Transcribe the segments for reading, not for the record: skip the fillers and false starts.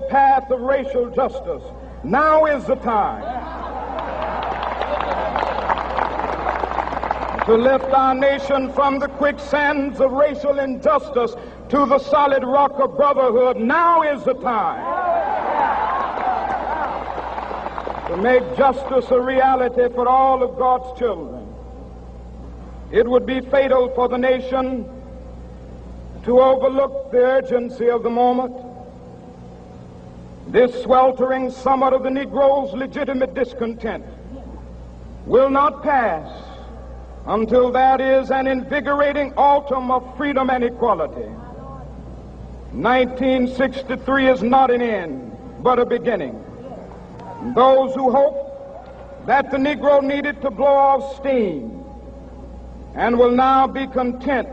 path of racial justice. Now is the time to lift our nation from the quicksands of racial injustice to the solid rock of brotherhood. Now is the time to make justice a reality for all of God's children. It would be fatal for the nation to overlook the urgency of the moment. This sweltering summit of the Negro's legitimate discontent will not pass until there is an invigorating autumn of freedom and equality. 1963 is not an end, but a beginning. Those who hope that the Negro needed to blow off steam and will now be content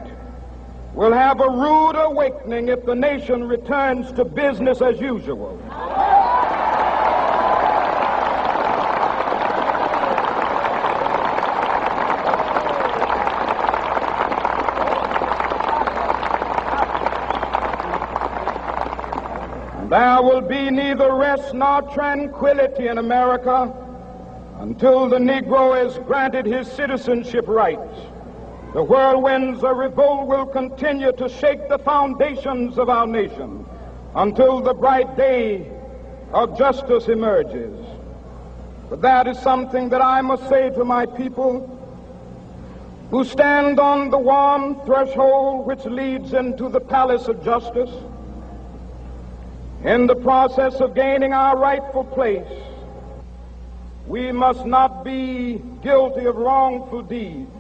will have a rude awakening if the nation returns to business as usual. There will be neither rest nor tranquility in America until the Negro is granted his citizenship rights. The whirlwinds of revolt will continue to shake the foundations of our nation until the bright day of justice emerges. But that is something that I must say to my people who stand on the warm threshold which leads into the palace of justice. In the process of gaining our rightful place, we must not be guilty of wrongful deeds.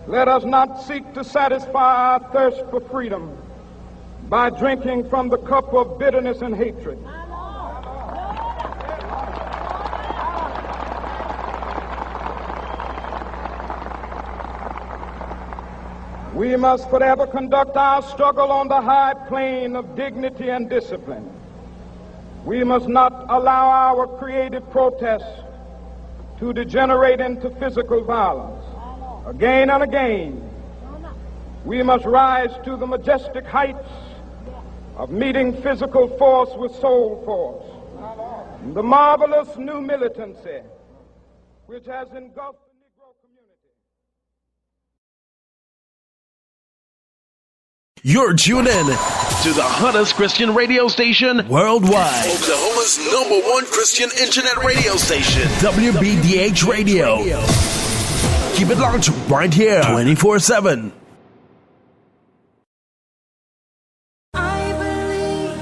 Let us not seek to satisfy our thirst for freedom by drinking from the cup of bitterness and hatred. We must forever conduct our struggle on the high plane of dignity and discipline. We must not allow our creative protests to degenerate into physical violence. Again and again, we must rise to the majestic heights of meeting physical force with soul force. The marvelous new militancy which has engulfed the Negro community. You're tuned in to the hottest Christian radio station worldwide. Oklahoma's #1 Christian internet radio station. WBDH Radio. Keep it locked right here, 24/7. I believe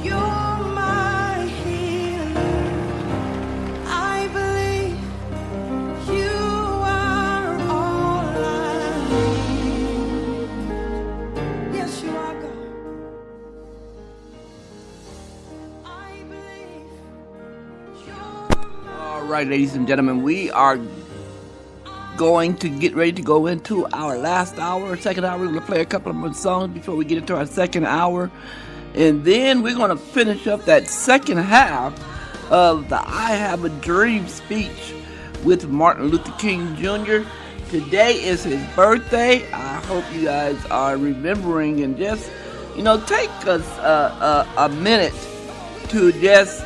you're my healer. I believe you are all I need. Yes, you are God. I believe you're All right, ladies and gentlemen, we are going to get ready to go into our last hour, second hour. We're going to play a couple of more songs before we get into our second hour. And then we're going to finish up that second half of the I Have a Dream speech with Martin Luther King Jr. Today is his birthday. I hope you guys are remembering and just, take us a minute to just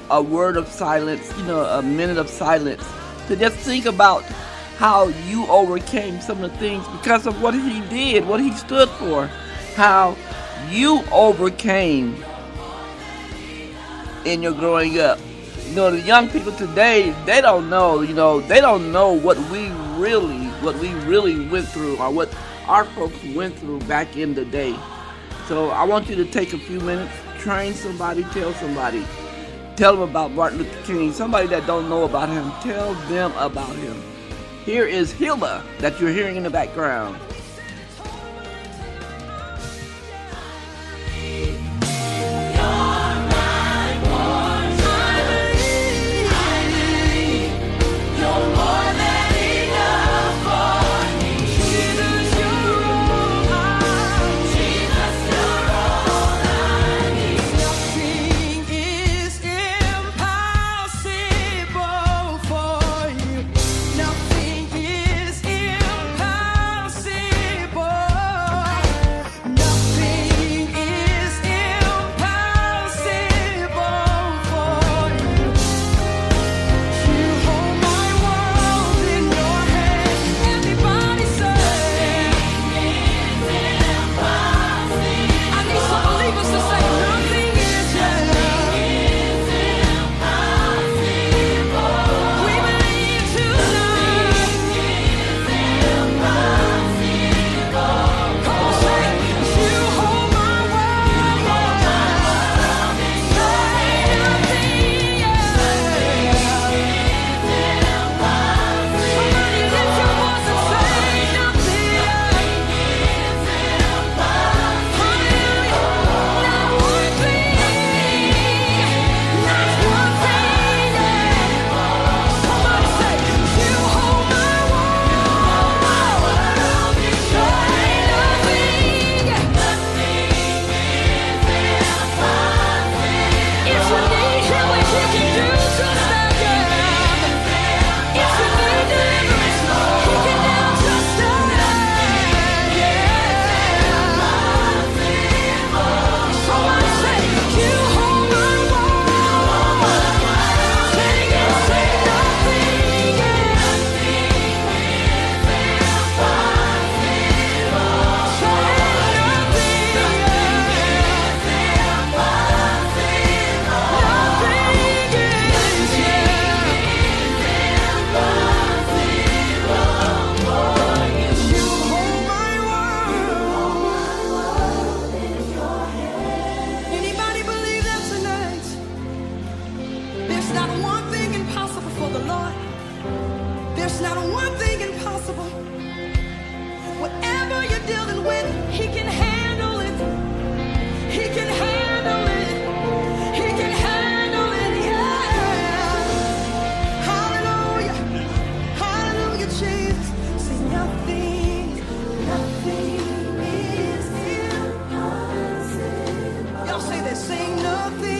a word of silence, a minute of silence to just think about how you overcame some of the things because of what he did, what he stood for, how you overcame in your growing up. The young people today, they don't know, they don't know what we really went through or what our folks went through back in the day. So I want you to take a few minutes, train somebody, tell somebody. Tell them about Martin Luther King. Somebody that don't know about him, tell them about him. Here is Hila that you're hearing in the background. Nothing is impossible. impossible. Whatever you're dealing with, he can handle it. He can handle it. He can handle it, yeah. Hallelujah. Hallelujah, Jesus. Say nothing is impossible. Y'all say that, say nothing.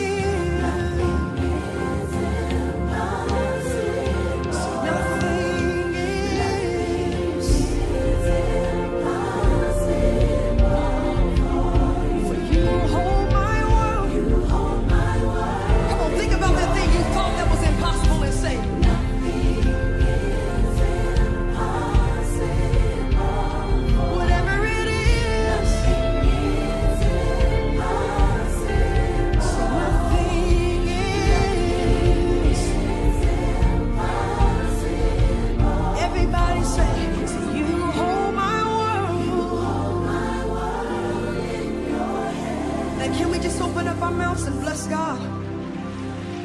And bless God.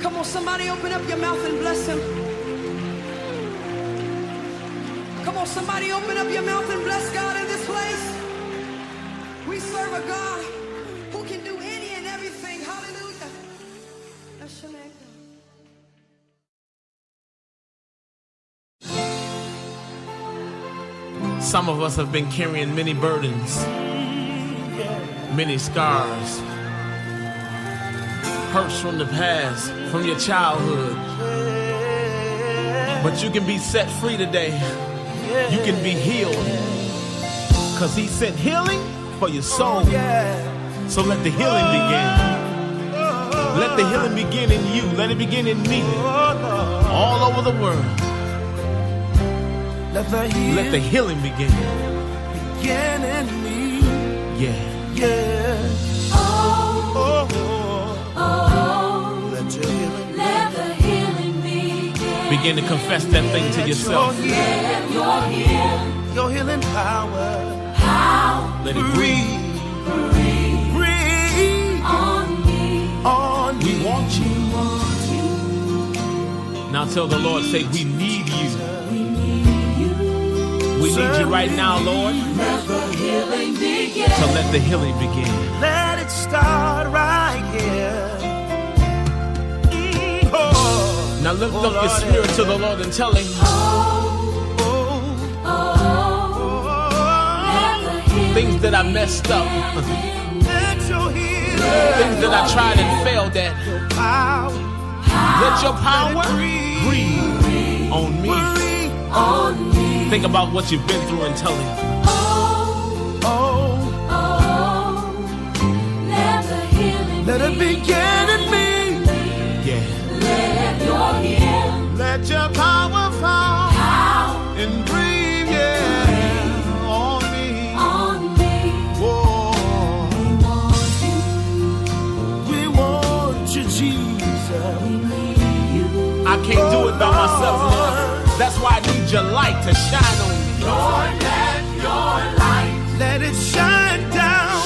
Come on, somebody open up your mouth and bless him. Come on, somebody open up your mouth and bless God in this place. We serve a God who can do any and everything. Hallelujah. That's your name. Some of us have been carrying many burdens, many scars, hurts from the past, from your childhood. But you can be set free today. You can be healed. Because he sent healing for your soul. So let the healing begin. Let the healing begin in you. Let it begin in me. All over the world. Let the healing begin. Begin in me. Yeah. Let the healing begin. Begin to confess that thing to yourself. Let your healing power. Let it breathe. Breathe on me. We want you. Now tell the Lord, say, we need you. We need you right now, Lord. Let the healing begin. So let the healing begin. Let it start right here. Now lift up your spirit to the Lord and tell him things that I messed up, things that I tried and failed at. Let your power breathe on me. Think about what you've been through and tell him. Let it begin in me. Yeah. Let your power fall And breathe, yeah, on me. Whoa. We want you, Jesus. I can't do it by myself, Lord. That's why I need your light to shine on me. Lord, let your light, let it shine down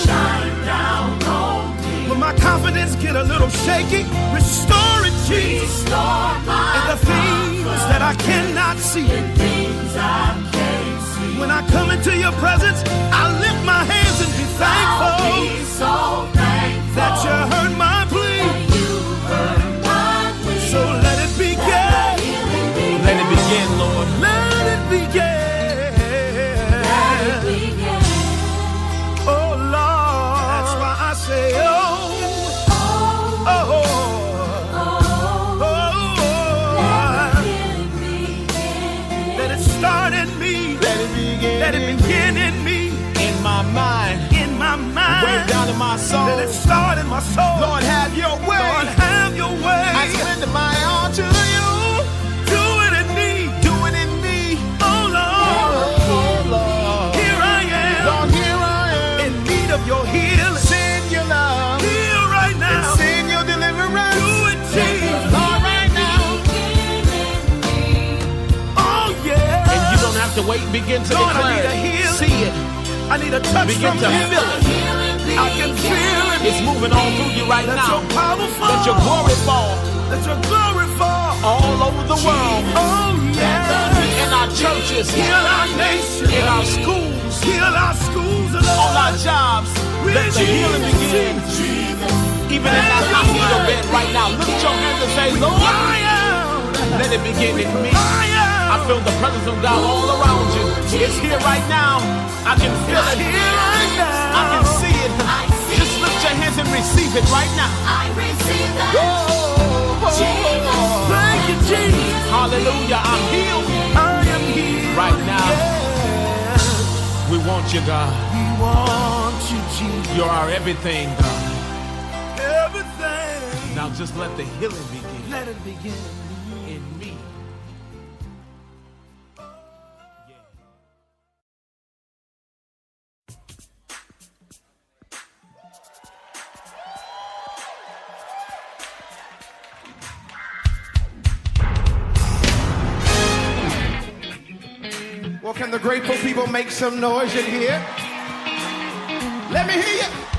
on me. When my confidence get a little shaky, restore it, Jesus. In the things that I cannot see. When I come into your presence, I lift my hands and be thankful that you heard my plea. So let it begin. Let it begin, Lord. Let it begin. Oh Lord, that's why I say, let it start in me. Let it begin in me. In my mind. Way down in my soul. Let it start in my soul. Lord, have your way. Lord, have your way. I surrender my all to you. Do it in me. Do it in me. Oh Lord. Oh, Lord. Here I am. Lord, here I am. In need of your healing. Send your love. Heal right now. And send your deliverance. Do it, Jesus. Lord, right now. Oh yeah. And you don't have to wait. Begin to Lord, I declare need a it. healing. See it. I need a touch Begin from to you. feel it. I can feel it. It's moving all through you right Let now. your power fall. Let your glory fall Let your glory fall. all over the world. Oh yeah. In our church churches, heal our nation, in our schools, heal our schools, on our jobs. Let the healing begin. Even in that hospital bed right now, lift your hands and say, Lord, let it begin in me. I feel the presence of God all around you. It's here right now. I can feel it. I can see it. Just lift your hands and receive it right now. I receive that. Thank you, Jesus. Hallelujah. I'm healed. I am healed right now. Yeah. We want you, God. We want you, Jesus. You're our everything, God. Everything. Now just let the healing begin. Let it begin in me. Well, can the grateful people make some noise in here? Let me hear you.